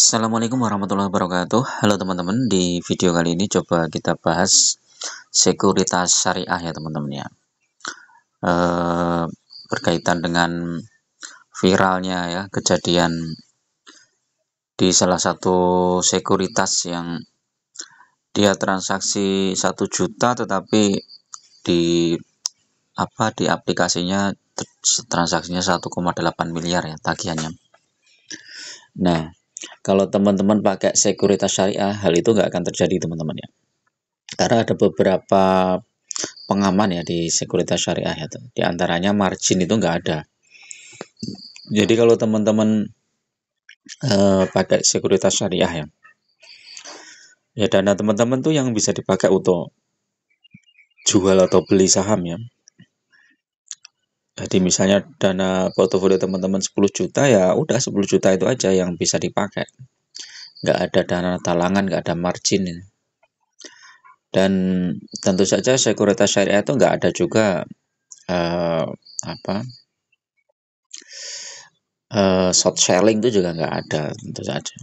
Assalamualaikum warahmatullahi wabarakatuh. Halo teman-teman, di video kali ini coba kita bahas sekuritas syariah ya teman-teman ya. Berkaitan dengan viralnya ya kejadian di salah satu sekuritas yang dia transaksi 1 juta tetapi di di aplikasinya transaksinya 1,8 miliar ya tagihannya. Nah, kalau teman-teman pakai sekuritas syariah, hal itu nggak akan terjadi teman-teman ya. Karena ada beberapa pengaman ya di sekuritas syariah itu. Di antaranya margin itu nggak ada. Jadi kalau teman-teman pakai sekuritas syariah ya dana teman-teman tuh yang bisa dipakai untuk jual atau beli saham ya. Jadi misalnya dana portofolio teman-teman 10 juta ya udah 10 juta itu aja yang bisa dipakai. Nggak ada dana talangan, nggak ada margin. Dan tentu saja sekuritas syariah itu nggak ada juga short selling itu juga nggak ada tentu saja.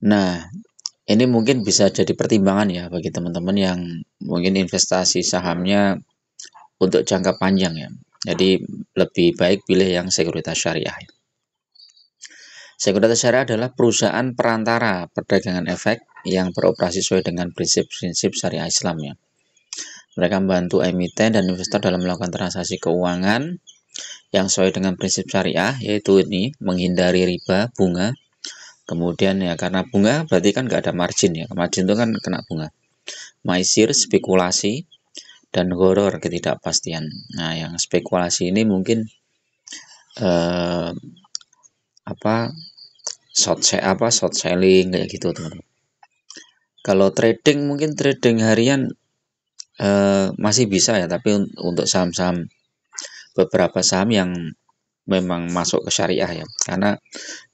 Nah, ini mungkin bisa jadi pertimbangan ya bagi teman-teman yang mungkin investasi sahamnya untuk jangka panjang ya. Jadi lebih baik pilih yang sekuritas syariah. Sekuritas syariah adalah perusahaan perantara perdagangan efek yang beroperasi sesuai dengan prinsip-prinsip syariah Islam ya. Mereka membantu emiten dan investor dalam melakukan transaksi keuangan yang sesuai dengan prinsip syariah, yaitu ini menghindari riba, bunga. Kemudian ya karena bunga berarti kan nggak ada margin ya. Margin itu kan kena bunga. Maisir, spekulasi, dan horor ketidakpastian. Nah, yang spekulasi ini mungkin short selling kayak gitu teman-teman. Kalau trading mungkin trading harian masih bisa ya, tapi untuk saham-saham beberapa saham yang memang masuk ke syariah ya, karena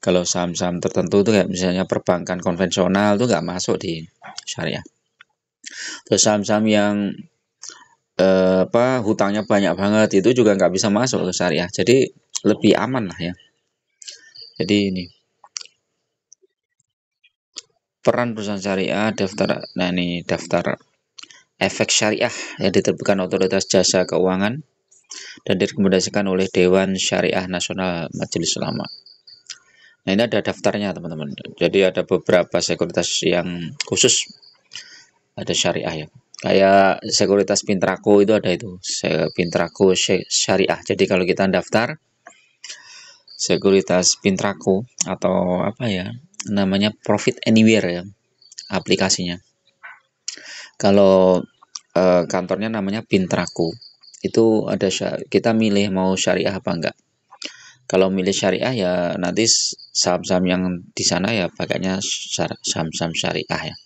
kalau saham-saham tertentu itu kayak misalnya perbankan konvensional itu nggak masuk di syariah. Terus saham-saham yang hutangnya banyak banget itu juga nggak bisa masuk ke syariah, jadi lebih aman lah ya. Jadi ini peran perusahaan syariah daftar, nah ini daftar efek syariah yang diterbitkan otoritas jasa keuangan dan direkomendasikan oleh Dewan Syariah Nasional Majelis Ulama. Nah, ini ada daftarnya teman-teman. Jadi ada beberapa sekuritas yang khusus ada syariah ya. Kayak sekuritas Pintraco itu ada itu, Pintraco syariah. Jadi kalau kita daftar sekuritas Pintraco atau namanya Profit Anywhere ya aplikasinya. Kalau kantornya namanya Pintraco. Itu ada kita milih mau syariah apa enggak. Kalau milih syariah ya nanti saham-saham yang di sana ya pakainya saham-saham syariah ya.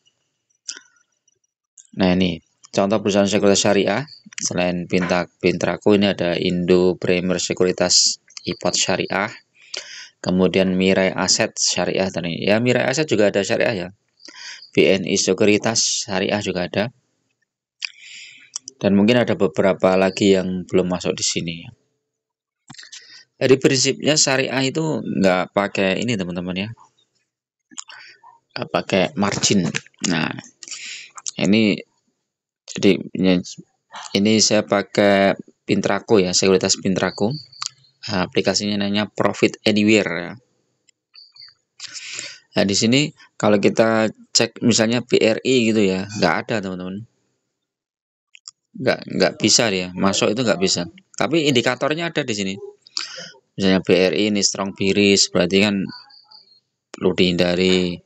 Nah, ini contoh perusahaan sekuritas syariah selain Pintraco ini ada Indo Premier Sekuritas IPOT Syariah, kemudian Mirai Aset Syariah tadi. Ya Mirai Aset juga ada syariah ya. BNI Sekuritas Syariah juga ada. Dan mungkin ada beberapa lagi yang belum masuk di sini. Jadi prinsipnya syariah itu nggak pakai ini teman-teman ya, nggak pakai margin. Nah, ini jadi ini saya pakai Pintraco ya, sekuritas Pintraco. Aplikasinya namanya Profit Anywhere ya. Nah, di sini kalau kita cek misalnya BRI gitu ya, nggak ada teman-teman. Nggak bisa dia masuk, itu nggak bisa. Tapi indikatornya ada di sini. Misalnya BRI ini strong bearish, berarti kan perlu dihindari.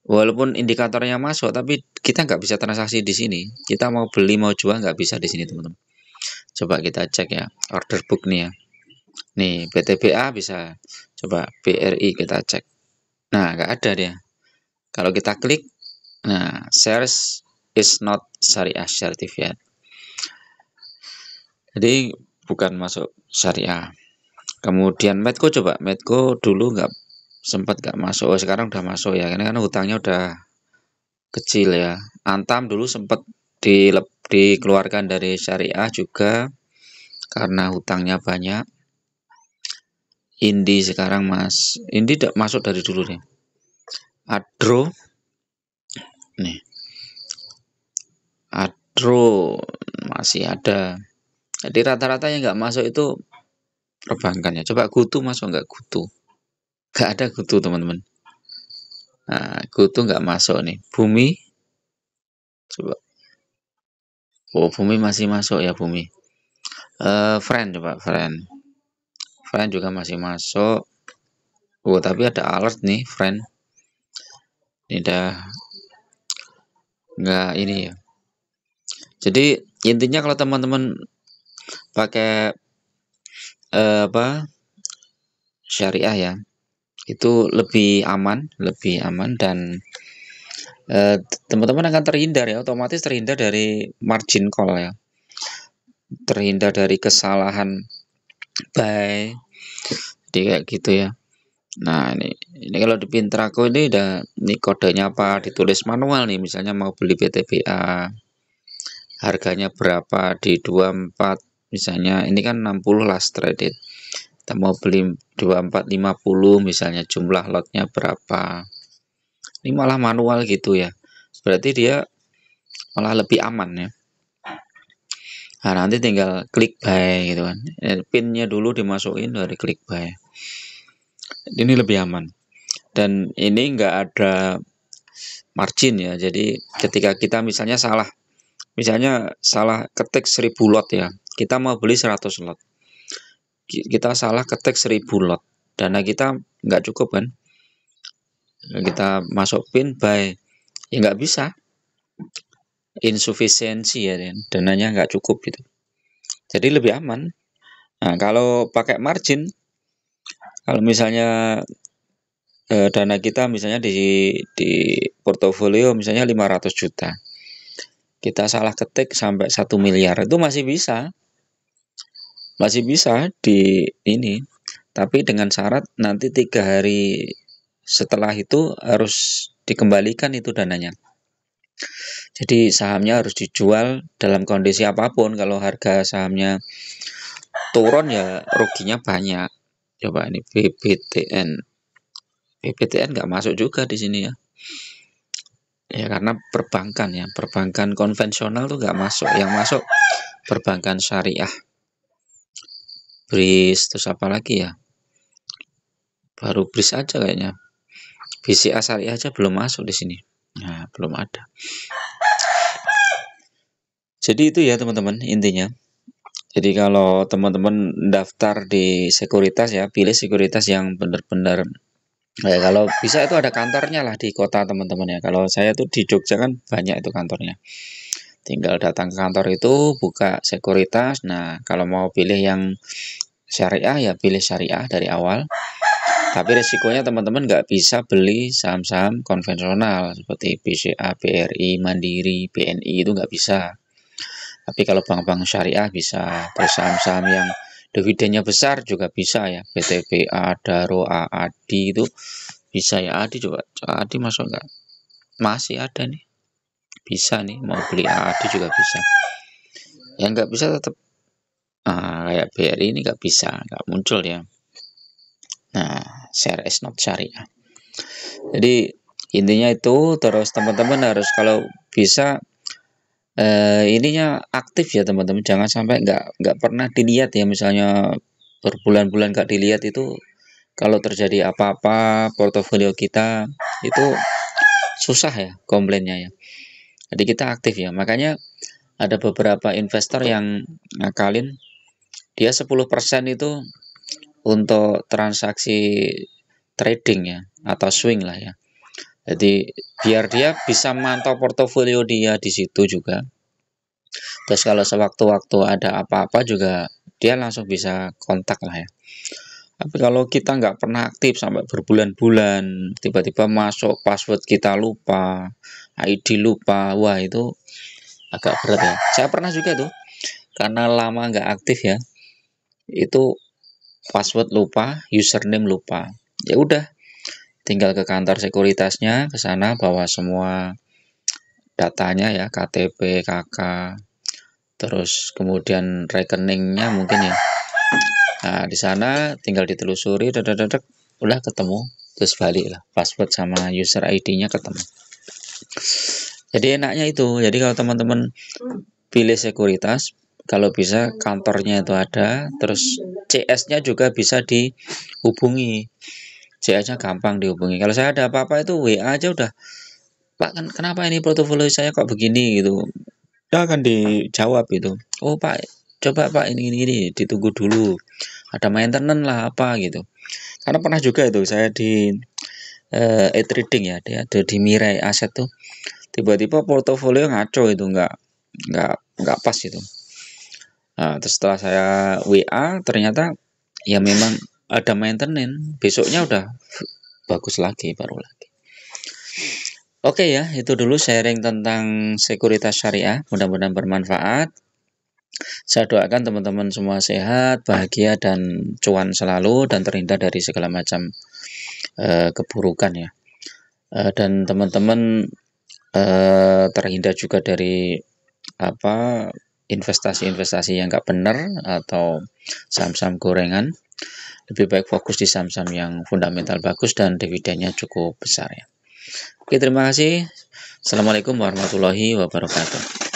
Walaupun indikatornya masuk, tapi kita nggak bisa transaksi di sini. Kita mau beli mau jual nggak bisa di sini teman-teman. Coba kita cek ya order book nih ya. Nih BTBA bisa. Coba BRI kita cek. Nah nggak ada dia. Kalau kita klik, nah shares is not syariah certificate. Jadi bukan masuk syariah. Kemudian Medco, coba Medco dulu sempat nggak masuk, sekarang udah masuk ya, karena kan hutangnya udah kecil ya. Antam dulu sempat dikeluarkan dari syariah juga karena hutangnya banyak Indi sekarang Indi tidak masuk dari dulu nih. Adro nih, Adro masih ada. Jadi rata-rata yang nggak masuk itu perbankan ya. Coba Gutu masuk nggak? Gutu nggak ada, Gutu teman-teman. Nah, Gutu nggak masuk nih. Bumi coba. Oh, Bumi masih masuk ya, Bumi. Friend coba, Friend juga masih masuk. Oh, tapi ada alert nih, Friend. Ini udah nggak ini ya. Jadi intinya kalau teman-teman pakai apa syariah ya, itu lebih aman dan teman-teman akan terhindar ya, otomatis terhindar dari margin call ya, terhindar dari kesalahan buy, jadi kayak gitu ya. Nah ini kalau di Pintraku ini ini kodenya apa, ditulis manual nih, misalnya mau beli BTPA harganya berapa di 24, misalnya ini kan 60 last traded, kita mau beli 2450 misalnya, jumlah lotnya berapa, ini malah manual gitu ya, berarti dia malah lebih aman ya. Nah, nanti tinggal klik buy gitu kan, pinnya dulu dimasukin dari klik buy, ini lebih aman dan ini enggak ada margin ya. Jadi ketika kita misalnya salah ketik 1000 lot ya, kita mau beli 100 lot, kita salah ketik 1000 lot, dana kita nggak cukup kan, kita masuk pin buy ya nggak bisa, insufisiensi ya, dananya nggak cukup gitu, jadi lebih aman. Nah kalau pakai margin, kalau misalnya dana kita misalnya di portofolio misalnya 500 juta, kita salah ketik sampai 1 miliar, itu masih bisa di ini, tapi dengan syarat nanti 3 hari setelah itu harus dikembalikan itu dananya. Jadi sahamnya harus dijual dalam kondisi apapun. Kalau harga sahamnya turun ya ruginya banyak. Coba ini BBTN nggak masuk juga di sini ya. Ya karena perbankan konvensional tuh nggak masuk. Yang masuk perbankan syariah, BRIS, terus apa lagi ya? Baru BRIS aja kayaknya. BCA syariah aja belum masuk di sini. Nah, belum ada. Jadi itu ya teman-teman intinya. Jadi kalau teman-teman daftar di sekuritas ya, pilih sekuritas yang benar-benar kalau bisa itu ada kantornya lah di kota teman-teman ya. Kalau saya tuh di Jogja kan banyak itu kantornya. Tinggal datang ke kantor itu buka sekuritas. Nah, kalau mau pilih yang syariah ya pilih syariah dari awal. Tapi resikonya teman-teman nggak bisa beli saham-saham konvensional seperti BCA, BRI, Mandiri, BNI, itu nggak bisa. Tapi kalau bank-bank syariah bisa. Terus saham-saham yang dividennya besar juga bisa ya, BTPA, Daro, AADI itu bisa ya. ADI coba, AADI masuk nggak? Masih ada nih, bisa nih, mau beli AADI juga bisa. Yang nggak bisa tetap kayak BRI ini nggak bisa, nggak muncul ya. Nah, share is not syariah. Jadi intinya itu, terus teman-teman harus kalau bisa ininya aktif ya teman-teman, jangan sampai nggak pernah dilihat ya, misalnya berbulan-bulan nggak dilihat, itu kalau terjadi apa-apa portofolio kita itu susah ya komplainnya ya. Jadi kita aktif ya, makanya ada beberapa investor yang ngakalin dia 10% itu untuk transaksi trading ya, atau swing lah ya. Jadi biar dia bisa mantau portofolio dia di situ juga. Terus kalau sewaktu-waktu ada apa-apa juga dia langsung bisa kontak lah ya. Tapi kalau kita nggak pernah aktif sampai berbulan-bulan, tiba-tiba masuk password kita lupa, ID lupa, wah itu agak berat ya. Saya pernah juga tuh, karena lama nggak aktif ya, itu password lupa, username lupa. Ya udah, tinggal ke kantor sekuritasnya, ke sana bawa semua datanya ya, KTP, KK, terus kemudian rekeningnya mungkin ya, Nah, di sana tinggal ditelusuri, udah ketemu, terus balik lah, password sama user ID-nya ketemu. Jadi enaknya itu, jadi kalau teman-teman pilih sekuritas, kalau bisa kantornya itu ada, terus CS-nya juga bisa dihubungi. CS-nya gampang dihubungi. Kalau saya ada apa-apa itu WA aja udah, Pak, kan kenapa ini portofolio saya kok begini gitu. Udah akan dijawab itu. Oh Pak, coba Pak ini ditunggu dulu. Ada maintenance lah apa gitu. Karena pernah juga itu saya di e-trading ya, dia ada di Mirai Aset tuh. Tiba-tiba portofolio ngaco itu, nggak pas itu. Nah, terus setelah saya WA ternyata ya memang ada maintenance, besoknya udah bagus lagi, baru lagi. Oke ya, itu dulu sharing tentang sekuritas syariah, mudah-mudahan bermanfaat. Saya doakan teman-teman semua sehat, bahagia, dan cuan selalu, dan terhindar dari segala macam keburukan ya. Dan teman-teman terhindar juga dari investasi-investasi yang nggak benar atau saham-saham gorengan. Lebih baik fokus di saham-saham yang fundamental bagus dan dividennya cukup besar ya. Oke, terima kasih. Assalamualaikum warahmatullahi wabarakatuh.